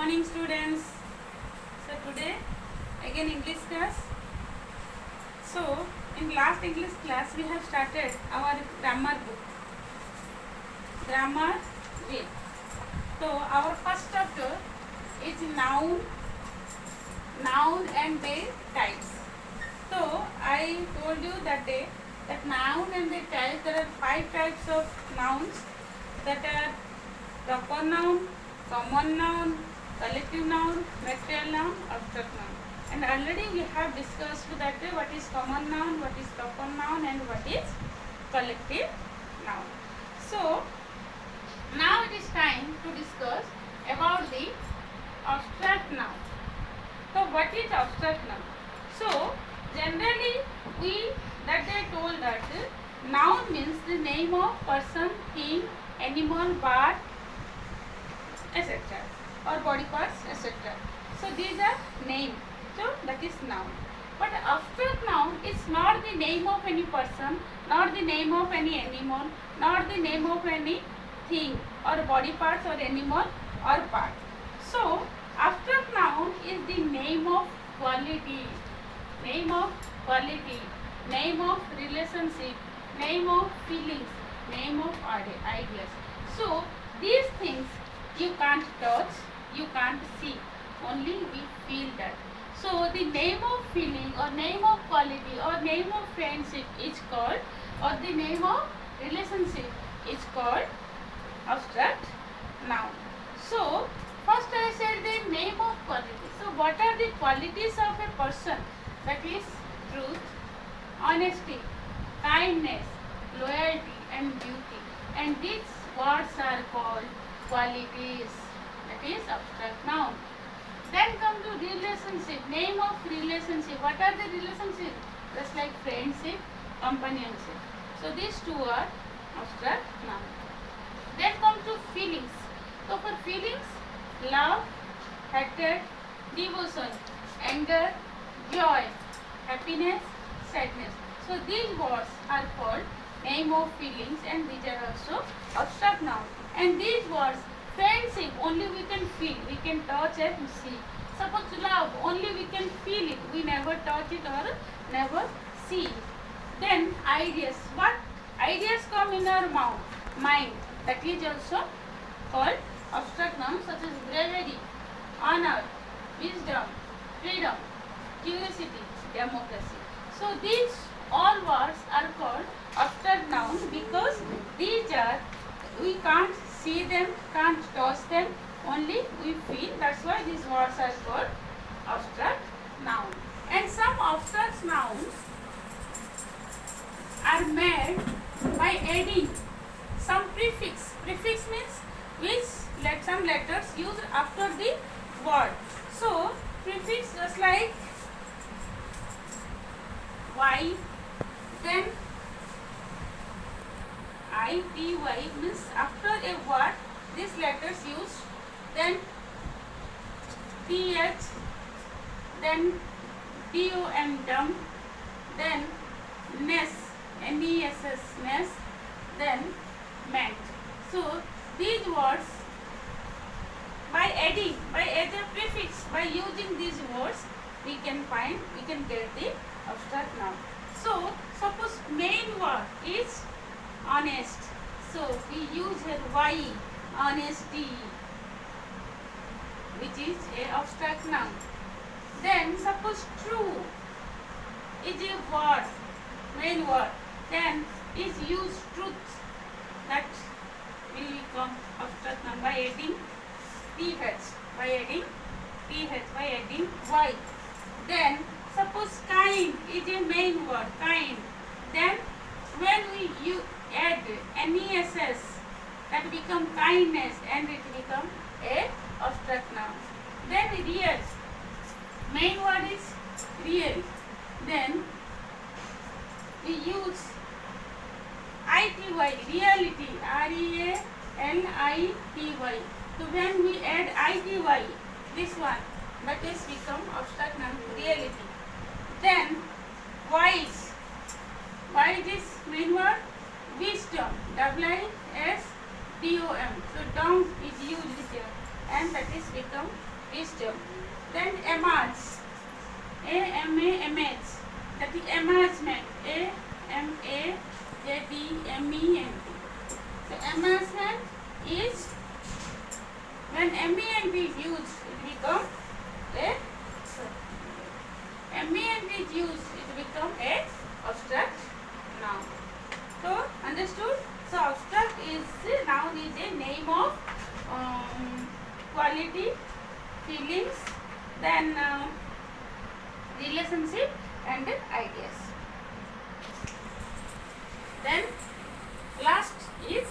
morning, students. So today again English class. So in last English class we have started our grammar book, grammar way. So our first chapter is noun and their types. So I told you that day that noun and their types, there are 5 types of nouns, that are proper noun, common noun, collective noun, material noun, abstract noun. And already we have discussed that what is common noun, what is proper noun, and what is collective noun. So now it is time to discuss about the abstract noun. So what is abstract noun? So generally we that they told that noun means the name of person, thing, animal, bird, etc. or body parts, etc. So these are names. So that is noun. But abstract noun is not the name of any person, not the name of any animal, not the name of any thing or body parts or animal or part. So abstract noun is the name of quality, name of quality, name of relationship, name of feelings, name of ideas. So these things you can't touch, you can't see, only we feel that. So the name of feeling or name of quality or name of friendship is called, or the name of relationship is called abstract noun. So first I said the name of quality. So what are the qualities of a person? That is truth, honesty, kindness, loyalty and beauty. And these words are called qualities. That is abstract noun. Then come to relationship, name of relationship. What are the relationships? Just like friendship, companionship. So these two are abstract noun. Then come to feelings. So for feelings, love, hatred, devotion, anger, joy, happiness, sadness. So these words are called name of feelings, and these are also abstract noun. And these words, friendship, only we can feel, we can touch and see. Suppose love, only we can feel it, we never touch it or never see it. Then ideas, what ideas come in our mind, that is also called abstract nouns, such as bravery, honor, wisdom, freedom, curiosity, democracy. So these all words are called abstract nouns because these are, we can't see them, can't touch them, only we feel. That's why these words are called abstract noun. And some abstract nouns are made by adding some prefix. Prefix means which some letters used after the word. So prefix just like y, then ity means after a word these letters used, then th, then dom, then ness, ness, then ment. So these words, by adding, by as a prefix, by using these words, we can get the abstract noun. So suppose main word is honest. So we use here y, honesty, which is a abstract noun. Then suppose true is a word, main word. Then is used truth. That will become abstract noun by adding th, by adding y. Then suppose kind is a main word, kind. Then when we add ness, that become kindness, and it become a abstract noun. Then real, main word is real. Then we use ity, reality, reality. So when we add ity, this one, that is become abstract noun, reality. Then wise is main word, wisdom, wisdom. So dom is used here, and that is become wisdom. Then emerge, A-M-A-M-H, that is amazement, A-M-A-Z-D-M-E-N-T. So amazement is when M-E-N-T is used, it become a M-E-N-T is used, it become a abstract noun. So understood? So abstract is noun is a name of quality, feelings, then relationship and ideas. Then last is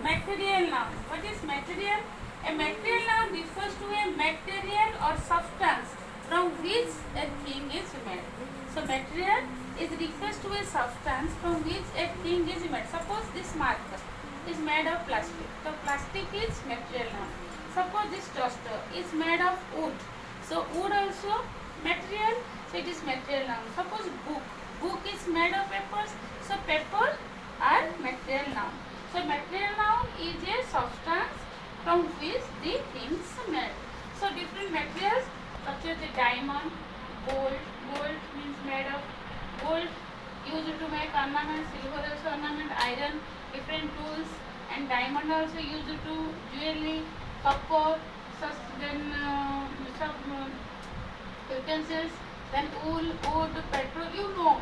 material noun. What is material? A material noun refers to a material or substance from which a thing is made. So material is refers to a substance from which a thing is made. Suppose this marker is made of plastic. So plastic is material noun. Suppose this toaster is made of wood. So wood also material. So it is material noun. Suppose book is made of papers. So paper are material noun. So material noun is a substance from which the things made. So different materials such as the diamond, gold. Gold means made of gold used to make ornament, silver also ornament, iron, different tools, and diamond also used to jewelry, copper, then some utensils, then wool, wood, petrol, you know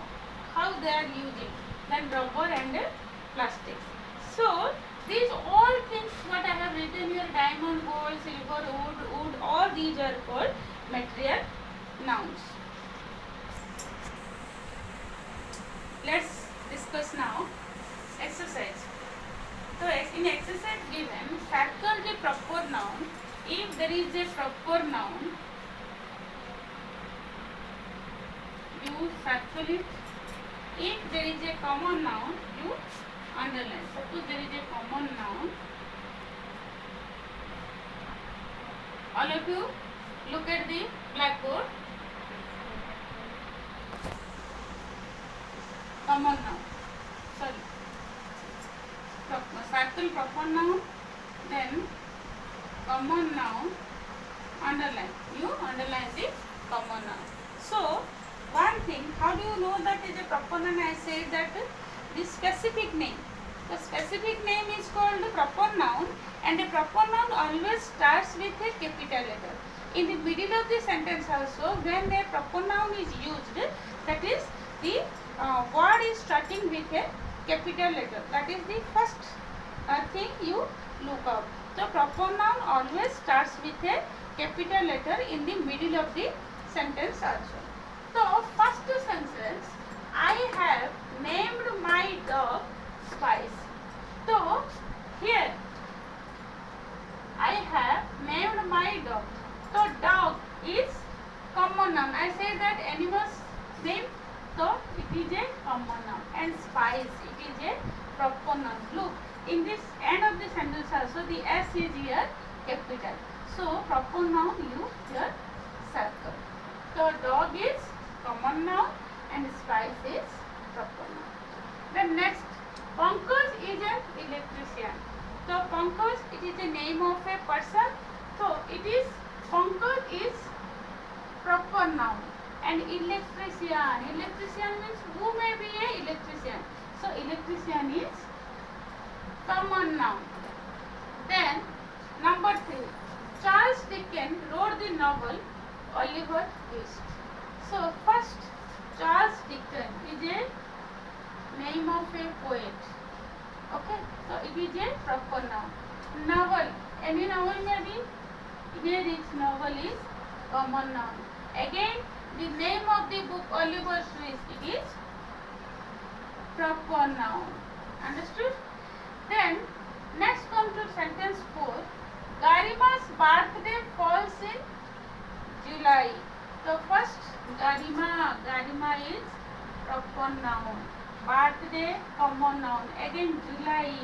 how they are using, then rubber and plastic. So these all things what I have written here, diamond, gold, silver, wood, all these are called material nouns. Let's discuss now exercise. So in exercise given, circle the proper noun. If there is a proper noun, you circle it. If there is a common noun, you underline. Suppose there is a common noun. All of you look at the blackboard. Common noun. Sorry. Circle proper noun. Then common noun. Underline. You underline the common noun. So one thing, how do you know that is a proper noun? I say that the specific name. The specific name is called proper noun, and a proper noun always starts with a capital letter. In the middle of the sentence also, when a proper noun is used, that is the word is starting with a capital letter. That is the first thing you look up. So proper noun always starts with a capital letter in the middle of the sentence also. So first sentence, I have named my dog Spice. So here I have named my dog. So dog is common noun. I say that animal's name. So it is a common noun, and Spice it is a proper noun. Look, in this end of the sentence also the S is here capital. So proper noun you here circle. So dog is common noun and Spice is proper noun. Then next, Pankaj is an electrician. So Pankaj it is the name of a person. So it is Pankaj is proper noun. And electrician. Electrician means who may be a electrician. So electrician is common noun. Then number 3. Charles Dickens wrote the novel Oliver Twist. So first, Charles Dickens is a name of a poet. Okay, so it is a proper noun. Novel, any novel may be. Here its novel is common noun. Again, the name of the book Oliver Twist, it is proper noun. Understood? Then next come to sentence 4. Garima's birthday falls in July. So first Garima is proper noun. Birthday common noun. Again July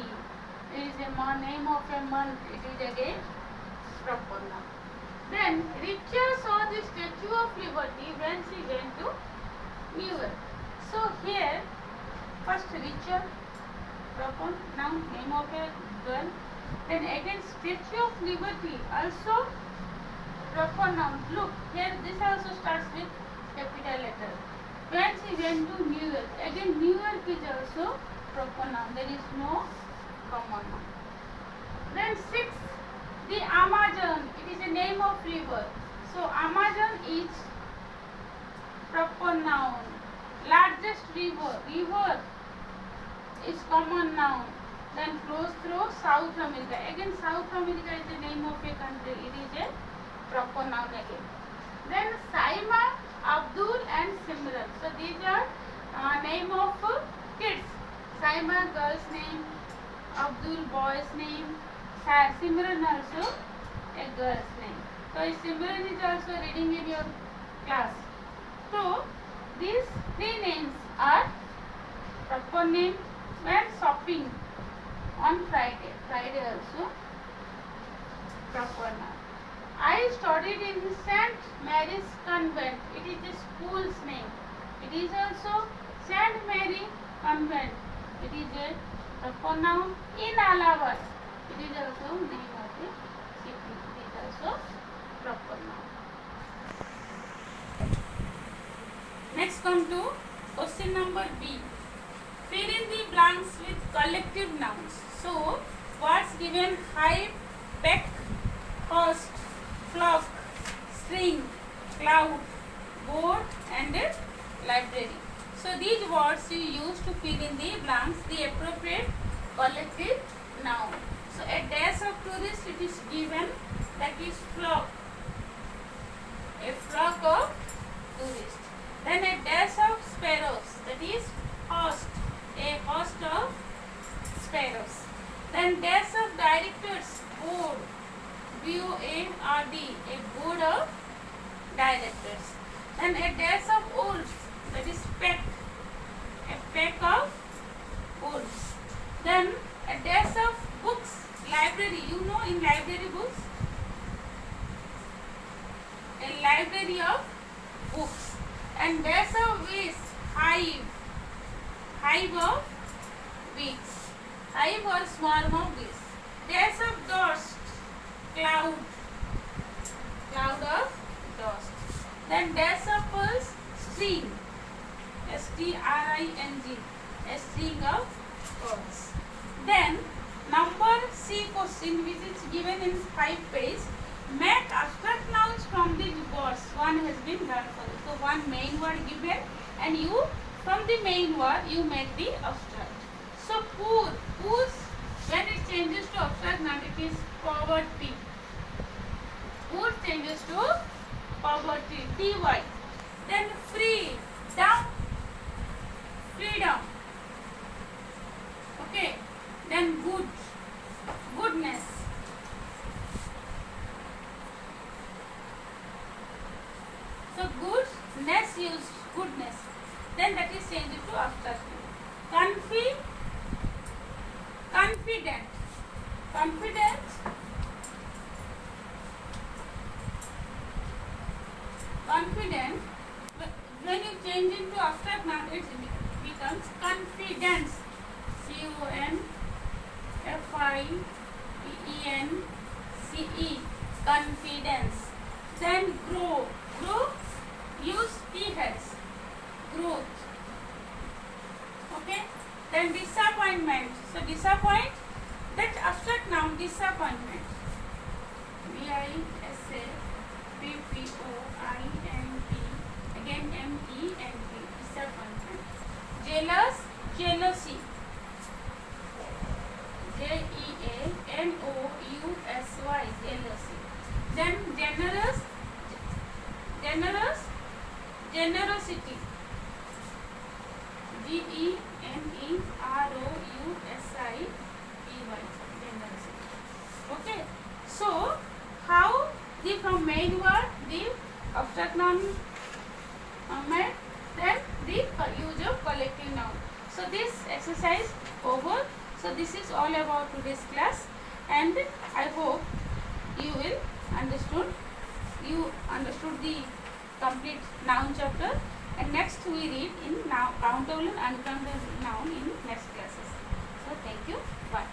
is a name of a month. It is again proper noun. Then Richa saw the Statue of Liberty when she went to New York. So here first Richa proper noun, name of a girl. Then again Statue of Liberty also proper noun. Look, here this also starts with capital letter. When she went to New York, again New York is also proper noun. There is no common noun. Then 6, the Amazon. It is a name of river. So Amazon is proper noun. Largest river. River is common noun. Then flows through South America. Again South America is the name of a country. It is a proper noun again. Then Saima, Abdul and Simran. So these are name of kids. Saima girl's name, Abdul boy's name, Simran also a girl's name. So Simran is also reading in your class. So these 3 names are proper name. When shopping on Friday. Friday also proper noun. I studied in St. Mary's Convent. It is the school's name. It is also St. Mary Convent. It is a proper noun. In Allahabad. It is also name of the city. It is also proper noun. Next come to question number B. Fill in the blanks with collective nouns. So, words given: hive, peck, host, flock, string, cloud, board and library. So, these words you use to fill in the blanks the appropriate collective noun. So, a dash of tourists it is given, that is flock, a flock of tourists. Then a dash of sparrows, that is host, a host of sparrows. Then dash of directors, board, B-O-A-R-D, a board of directors. Then a dash of wolves, that is peck, a pack of wolves. Then a dash of books, library, you know in library books, a library of books. And dash of bees, hive, hive of bees, hive or swarm of bees. Dash of dust, cloud, cloud of dust. Then dash of pearls, string, S-T-R-I-N-G, a string of pearls. Then number C question, which is given in 5 pages. Make abstract nouns from these words. One has been done for you. So one main word given, and you from the main word you make the abstract. So poor, whose when it changes to abstract noun it is poverty. Poor changes to poverty, T-Y. Then free, down, freedom. Okay. Then good, goodness. So goodness used, goodness. Then that is changed to abstract. Confident, confident, confident. When you change it to abstract noun, it becomes confidence. C-O-N-F-I-D-E-N-C-E, confidence. Then grow, grow, use T-H, growth. Okay. Then disappointment. So disappoint, that abstract noun, disappointment. D-I-S-A-P-P-O-I-N-T, again M-E-N-T, disappointment. Jealous, jealousy. J-E-A-N-O-U-S-Y, jealousy. Then generous, generous, generosity. G-E-N-E-R-O-U-S-I-T-Y, generosity. Okay. So how the from main word the abstract noun made, then the use of collective noun. So this exercise over. So this is all about today's class, and I hope you understood the complete noun chapter, and next we read in now countable and uncountable noun in next classes. So thank you. Bye.